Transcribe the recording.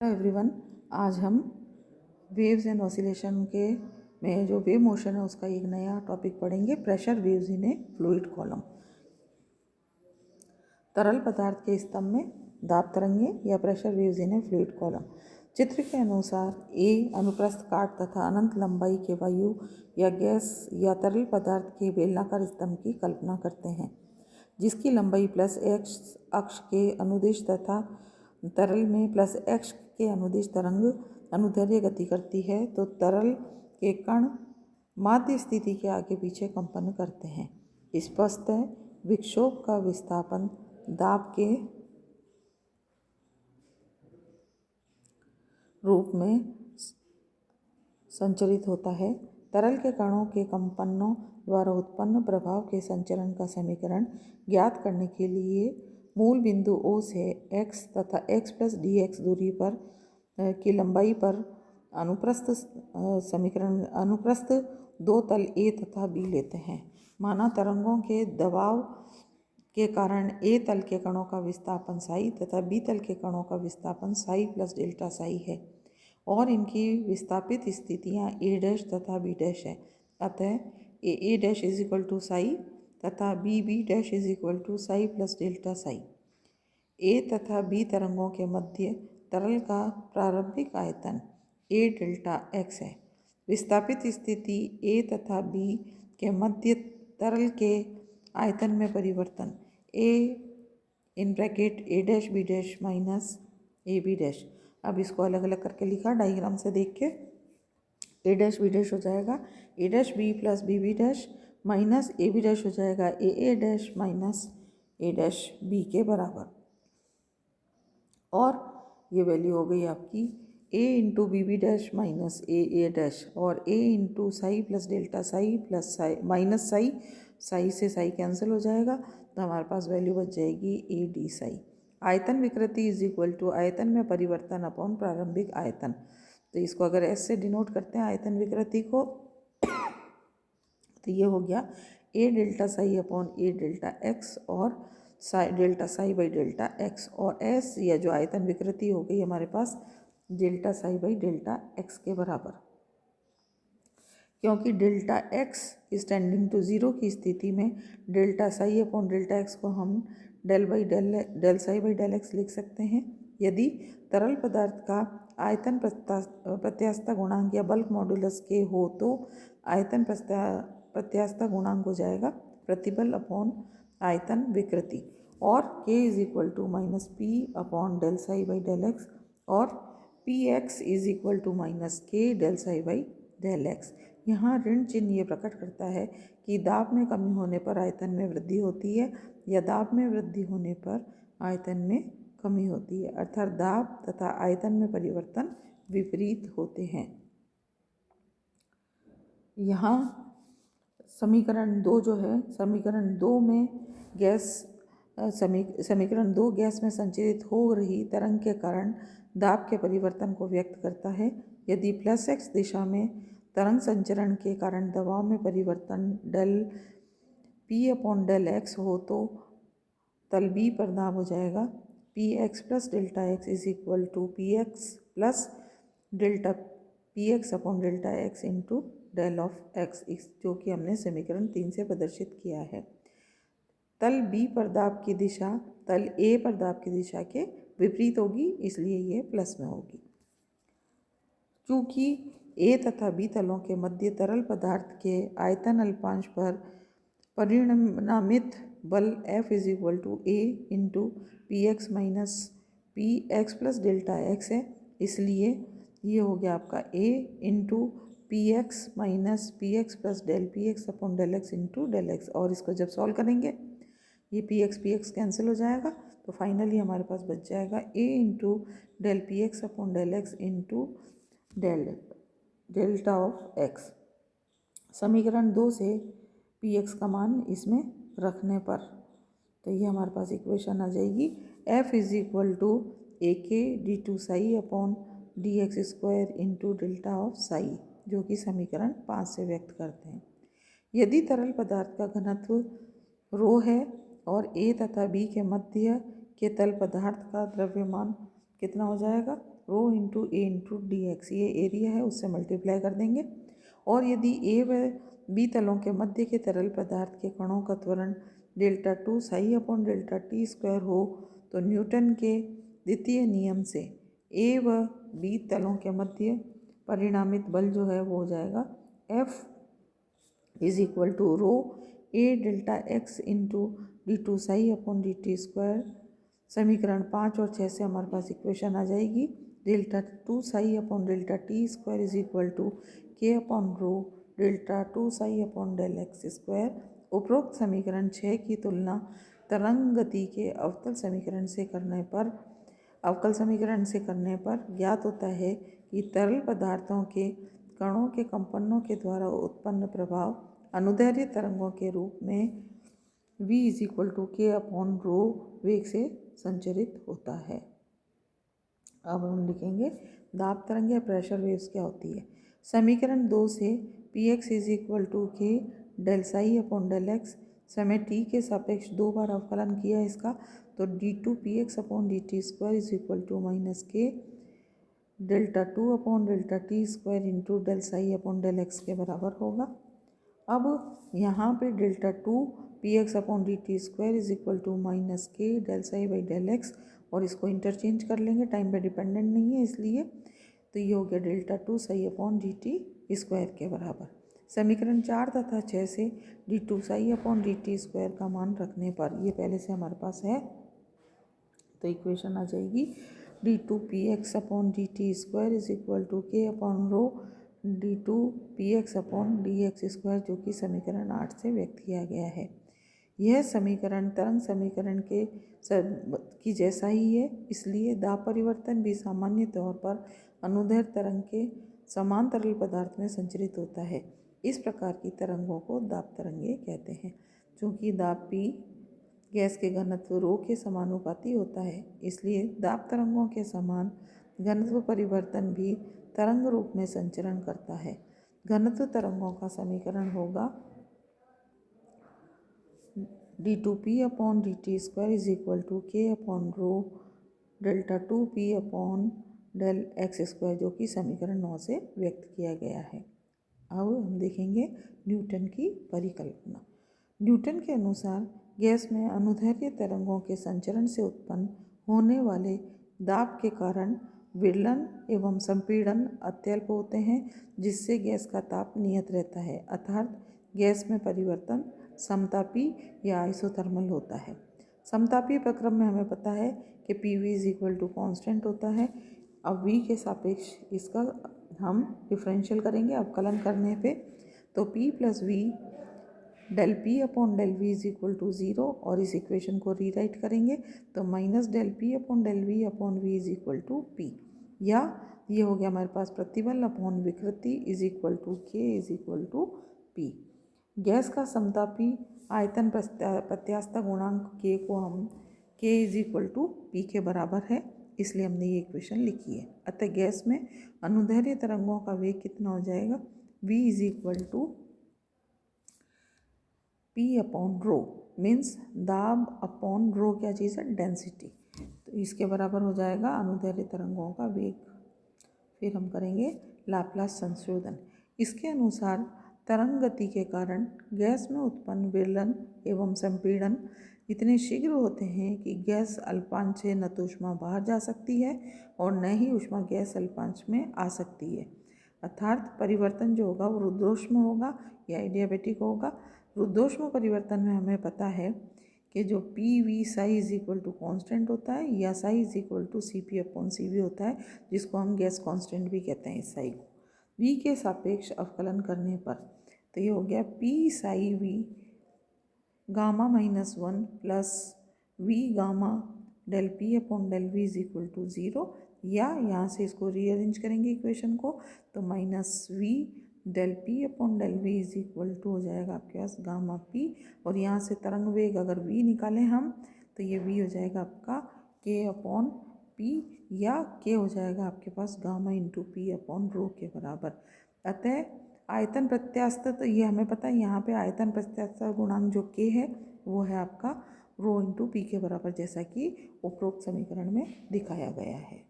Hello everyone, आज हम waves and oscillation के में जो वेव मोशन है उसका एक नया टॉपिक पढ़ेंगे। Pressure waves in A fluid column. तरल पदार्थ के स्तंभ में दाब तरंगें या pressure waves in A fluid column. चित्र के अनुसार ए अनुप्रस्थ काट तथा अनंत लंबाई के वायु या गैस या तरल पदार्थ के बेलनाकार स्तंभ की कल्पना करते हैं, जिसकी लंबाई प्लस एक्स अक्ष के अनुदिश तथा तरल में प्लस एक्स के अनुदिश तरंग अनुदैर्ध्य गति करती है, तो तरल के कण माध्य स्थिति के आगे पीछे कंपन करते हैं। स्पष्ट है, विक्षोभ का विस्थापन दाब के रूप में संचरित होता है। तरल के कणों के कंपनों द्वारा उत्पन्न प्रभाव के संचरण का समीकरण ज्ञात करने के लिए मूल बिंदु O से x तथा x प्लस dx दूरी पर की लंबाई पर अनुप्रस्थ दो तल A तथा B लेते हैं। माना तरंगों के दबाव के कारण A तल के कणों का विस्थापन साई तथा B तल के कणों का विस्थापन साई प्लस डेल्टा साई है और इनकी विस्थापित स्थितियाँ A डैश तथा B डैश है। अतः A dash is equal to psi तथा B dash is equal to psi plus delta psi. A तथा B तरंगों के मध्य तरल का प्रारंभिक आयतन A डेल्टा x है। विस्थापित स्थिति A तथा B के मध्य तरल के आयतन में परिवर्तन A in bracket A dash B dash minus A B dash. अब इसको अलग अलग करके लिखा डायग्राम से देख के। A डैश B डैश हो जाएगा A dash B plus B dash minus A B dash हो जाएगा A dash minus A dash B के बराबर। और ये वैल्यू हो गई आपकी A into B dash minus A dash और A into psi plus delta psi plus psi minus psi, psi से साई कैंसिल हो जाएगा, तो हमारे पास वैल्यू बच जाएगी ए डी साई। आयतन विकृति इज इक्वल टू आयतन में परिवर्तन अपॉन प्रारंभिक आयतन। तो इसको अगर एस से डिनोट करते हैं आयतन विकृति को, तो ये हो गया A delta psi upon A delta x और psi delta psi by delta x, और एस या जो आयतन विकृति हो गई हमारे पास delta psi by delta x के बराबर। क्योंकि delta x is tending to zero की स्थिति में delta psi upon delta x को हम del psi by del x लिख सकते हैं। यदि तरल पदार्थ का आयतन प्रत्यास्थता गुणांक या बल्क मॉडुलस के हो, तो आयतन प्रत्यास्थता गुणांक हो जाएगा प्रतिबल अपॉन आयतन विकृति, और k is equal to minus p upon del psi by del x, और p x is equal to minus k del psi by del x. यहाँ ऋण चिन्ह ये प्रकट करता है कि दाब में कमी होने पर आयतन में वृद्धि होती है या दाब में वृद्धि होने पर आयतन में कमी होती है, अर्थात दाब तथा आयतन में परिवर्तन विपरीत होते हैं। यहाँ समीकरण 2 जो है, समीकरण 2 में समीकरण 2 गैस में संचरित हो रही तरंग के कारण दाब के परिवर्तन को व्यक्त करता है। यदि प्लस एक्स दिशा में तरंग संचरण के कारण दबाव में परिवर्तन del P upon del X हो, तो तल बी पर दाब हो जाएगा P x plus delta x is equal to P x plus delta P x upon delta X into del of X, जो कि हमने समीकरण 3 से प्रदर्शित किया है। तल बी पर दाब की दिशा तल ए पर दाब की दिशा के विपरीत होगी, इसलिए ये प्लस में होगी। चूँकि ए तथा बी तलों के मध्य तरल पदार्थ के आयतन अल्पांश पर परिणामित बल F is equal to A into p x minus p x plus delta x है, इसलिए ये हो गया आपका A into p x minus p x plus del p x upon del x into del x. और इसको जब solve करेंगे ये पी एक्स कैंसिल हो जाएगा, तो फाइनली हमारे पास बच जाएगा A into del p x upon del x into delta of x. समीकरण 2 से पी एक्स का मान इसमें रखने पर, तो ये हमारे पास इक्वेशन आ जाएगी F is equal to A K D two psi upon D x square into delta of psi, जो कि समीकरण 5 से व्यक्त करते हैं। यदि तरल पदार्थ का घनत्व रो है और ए तथा बी के मध्य के तल पदार्थ का द्रव्यमान कितना हो जाएगा रो इंटू ए इंटू डी एक्स, ये एरिया है उससे मल्टीप्लाई कर देंगे। और यदि ए व बी तलों के मध्य के तरल पदार्थ के कणों का त्वरण delta two psi upon delta t square हो तो न्यूटन के द्वितीय नियम से ए व बी तलों के मध्य परिणामित बल जो है वो हो जाएगा F is equal to rho A delta X into D two psi upon D T square. समीकरण 5 और 6 से हमारे पास इक्वेशन आ जाएगी delta two psi upon delta t square is equal to k upon rho delta two psi upon del x square. उपरोक्त समीकरण 6 की तुलना तरंग गति के अवकल समीकरण से करने पर ज्ञात होता है कि तरल पदार्थों के कणों के कंपनों के द्वारा उत्पन्न प्रभाव अनुदैर्ध्य तरंगों के रूप में v is equal to k upon रो वेग से संचरित होता है। अब हम लिखेंगे दाब तरंग या प्रेशर वेव्स क्या होती है। समीकरण 2 से p x is equal to k del psi upon del x, समय t के सापेक्ष 2 बार अवकलन किया इसका, तो d two P x upon D T square is equal to minus k delta two upon delta t square into del psi upon del x के बराबर होगा। अब यहाँ पे delta two P x upon D T square is equal to minus k del psi by del x, और इसको interchange कर लेंगे, टाइम पे डिपेंडेंट नहीं है इसलिए, तो ये हो गया delta two psi upon D T square के बराबर। समीकरण 4 तथा 6 से D two psi upon D T square का मान रखने पर, ये पहले से हमारे पास है, तो इक्वेशन आ जाएगी d two P x upon D T square is equal to k upon rho d two P x upon D x square, जो कि समीकरण 8 से व्यक्त किया गया है। यह समीकरण तरंग समीकरण की जैसा ही है, इसलिए दाब परिवर्तन भी सामान्य तौर पर अनुदैर्ध्य तरंग के समान तरल पदार्थ में संचरित होता है। इस प्रकार की तरंगों को दाब तरंगे कहते हैं। चूँकि दाब P गैस के घनत्व रो के समानुपाती होता है, इसलिए दाब तरंगों के समान घनत्व परिवर्तन भी तरंग रूप में संचरण करता है। घनत्व तरंगों का समीकरण होगा d two p upon D T square is equal to k upon rho delta two p upon del x square, जो कि समीकरण 9 से व्यक्त किया गया है। अब हम देखेंगे न्यूटन की परिकल्पना। न्यूटन के अनुसार गैस में अनुदैर्ध्य तरंगों के संचरण से उत्पन्न होने वाले दाब के कारण विरलन एवं संपीड़न अत्यल्प होते हैं, जिससे गैस का ताप नियत रहता है, अर्थात गैस में परिवर्तन समतापी या आइसोथर्मल होता है। समतापी प्रक्रम में हमें पता है कि P V is equal to constant होता है। अब v के सापेक्ष इसका हम डिफरेंशियल करेंगे अवकलन करने पे, तो p plus V del P upon del V is equal to 0, और इस इक्वेशन को रीराइट करेंगे तो minus del P upon del V upon V is equal to P, या ये हो गया हमारे पास प्रतिबल अपॉन विकृति is equal to K is equal to P. Gas का समतापी आयतन प्रत्यास्थता गुणांक के को हम के इज इक्वल टू पी के बराबर है, इसलिए हमने ये इक्वेशन लिखी है। अतः गैस में अनुदैर्ध्य तरंगों का वेग कितना हो जाएगा, v is equal to P upon rho, means दाब अपॉन रो क्या चीज़ है, डेंसिटी, तो इसके बराबर हो जाएगा अनुदैर्ध्य तरंगों का वेग। फिर हम करेंगे लाप्लास संशोधन। इसके अनुसार तरंग गति के कारण गैस में उत्पन्न विरलन एवं संपीड़न इतने शीघ्र होते हैं कि गैस अल्पांश से न तो ऊष्मा बाहर जा सकती है और न ही ऊष्मा गैस अल्पांश में आ सकती है, अर्थात परिवर्तन जो होगा वो रुद्धोष्म होगा या एडियाबैटिक होगा। रुद्धोष्म परिवर्तन में हमें पता है कि जो P V psi is equal to constant होता है, या psi is equal to C P upon C V होता है, जिसको हम गैस कॉन्स्टेंट भी कहते हैं इस साई को। वी के सापेक्ष अवकलन करने पर तो ये हो गया P psi V gamma minus 1 plus V gamma del P upon del V is equal to 0, या यहाँ से इसको रीअरेंज करेंगे इक्वेशन को, तो minus V del P upon del V is equal to हो जाएगा आपके पास गामा पी, और यहाँ से तरंग वेग अगर वी निकालें हम तो ये वी हो जाएगा आपका के अपॉन पी, या के हो जाएगा आपके पास gamma into p upon rho के बराबर। अतः आयतन प्रत्यास्थ, तो ये हमें पता है यहाँ पे आयतन प्रत्यास्थ गुणांक जो के है वो है आपका रो इंटू पी के बराबर, जैसा कि उपरोक्त समीकरण में दिखाया गया है।